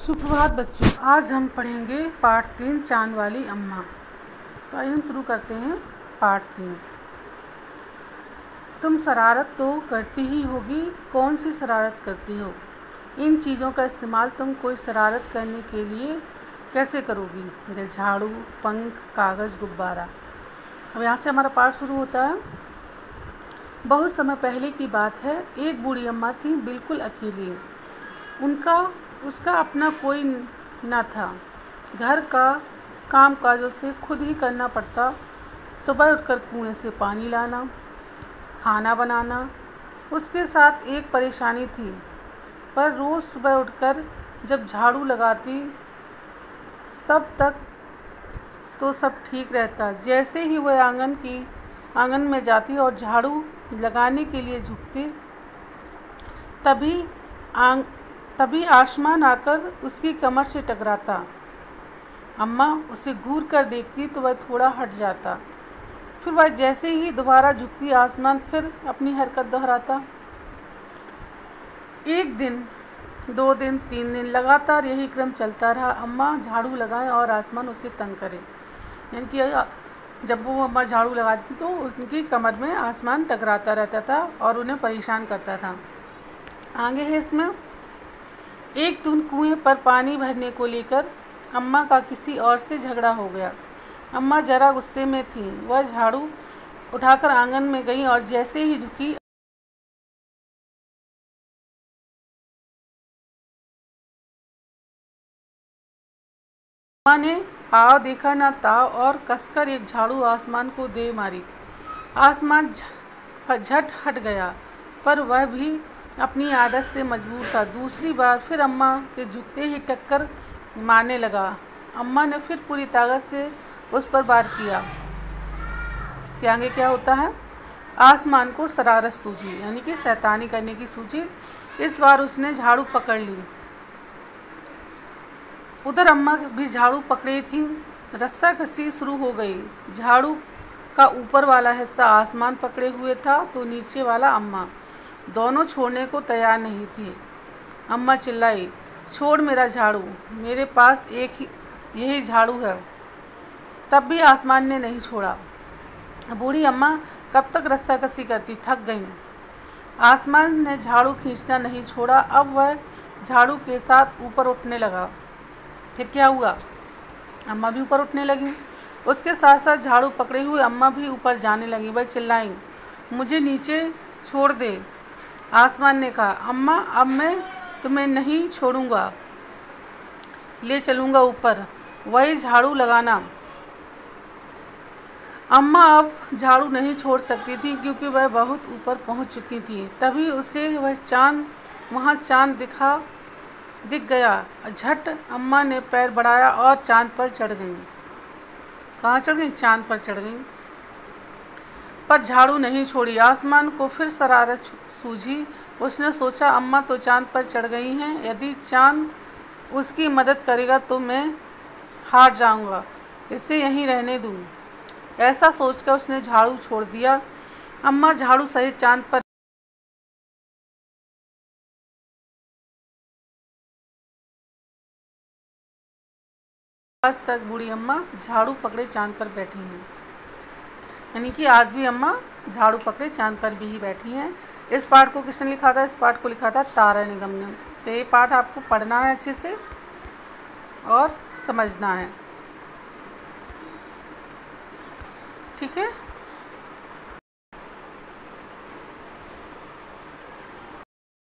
सुप्रभात बच्चों, आज हम पढ़ेंगे पाठ 3 चांद वाली अम्मा। तो आइए हम शुरू करते हैं पाठ 3। तुम शरारत तो करती ही होगी, कौन सी शरारत करती हो? इन चीज़ों का इस्तेमाल तुम कोई शरारत करने के लिए कैसे करोगी? जैसे झाड़ू, पंख, कागज़, गुब्बारा। अब यहाँ से हमारा पाठ शुरू होता है। बहुत समय पहले की बात है, एक बूढ़ी अम्मा थी, बिल्कुल अकेली। उसका अपना कोई न था। घर का काम काज उसे खुद ही करना पड़ता। सुबह उठकर कुएं से पानी लाना, खाना बनाना। उसके साथ एक परेशानी थी, पर रोज़ सुबह उठकर जब झाड़ू लगाती तब तक तो सब ठीक रहता। जैसे ही वह आंगन में जाती और झाड़ू लगाने के लिए झुकती, तभी आसमान आकर उसकी कमर से टकराता। अम्मा उसे घूर कर देखती तो वह थोड़ा हट जाता। फिर वह जैसे ही दोबारा झुकती, आसमान फिर अपनी हरकत दोहराता। 1 दिन, 2 दिन, 3 दिन लगातार यही क्रम चलता रहा। अम्मा झाड़ू लगाए और आसमान उसे तंग करे। यानी कि जब वो अम्मा झाड़ू लगाती तो उनकी कमर में आसमान टकराता रहता था और उन्हें परेशान करता था। आगे है इसमें, एक दिन कुएं पर पानी भरने को लेकर अम्मा का किसी और से झगड़ा हो गया। अम्मा जरा गुस्से में थी। वह झाड़ू उठाकर आंगन में गई और जैसे ही झुकी, अम्मा ने आओ देखा ना ताव और कसकर एक झाड़ू आसमान को दे मारी। आसमान झट हट गया, पर वह भी अपनी आदत से मजबूर था। दूसरी बार फिर अम्मा के झुकते ही टक्कर मारने लगा। अम्मा ने फिर पूरी ताकत से उस पर वार किया। इसके आगे क्या होता है? आसमान को शरारत सूझी, यानी कि शैतानी करने की सूझी। इस बार उसने झाड़ू पकड़ ली। उधर अम्मा भी झाड़ू पकड़ी थी। रस्साकसी शुरू हो गई। झाड़ू का ऊपर वाला हिस्सा आसमान पकड़े हुए था तो नीचे वाला अम्मा। दोनों छोड़ने को तैयार नहीं थे। अम्मा चिल्लाई, छोड़ मेरा झाड़ू, मेरे पास यही झाड़ू है। तब भी आसमान ने नहीं छोड़ा। बूढ़ी अम्मा कब तक रस्साकसी करती, थक गई। आसमान ने झाड़ू खींचना नहीं छोड़ा। अब वह झाड़ू के साथ ऊपर उठने लगा। फिर क्या हुआ? अम्मा भी ऊपर उठने लगी। उसके साथ साथ झाड़ू पकड़े हुए अम्मा भी ऊपर जाने लगी। वह चिल्लाई, मुझे नीचे छोड़ दे। आसमान ने कहा, अम्मा अब मैं तुम्हें नहीं छोड़ूंगा, ले चलूँगा ऊपर, वही झाड़ू लगाना। अम्मा अब झाड़ू नहीं छोड़ सकती थी क्योंकि वह बहुत ऊपर पहुंच चुकी थी। तभी उसे वहाँ चांद दिख गया। झट अम्मा ने पैर बढ़ाया और चांद पर चढ़ गई। कहाँ चढ़ गई? चांद पर चढ़ गई, पर झाड़ू नहीं छोड़ी। आसमान को फिर शरारत सूझी। उसने सोचा, अम्मा तो चांद पर चढ़ गई हैं, यदि चांद उसकी मदद करेगा तो मैं हार जाऊंगा, इसे यहीं रहने दूं। ऐसा सोचकर उसने झाड़ू छोड़ दिया। अम्मा झाड़ू सहित चांद पर आज तक बूढ़ी अम्मा झाड़ू पकड़े चांद पर बैठी हैं। यानी कि आज भी अम्मा झाड़ू पकड़े चांद पर भी ही बैठी हैं। इस पाठ को किसने लिखा था? इस पाठ को लिखा था तारा निगम ने। तो ये पाठ आपको पढ़ना है अच्छे से और समझना है, ठीक है।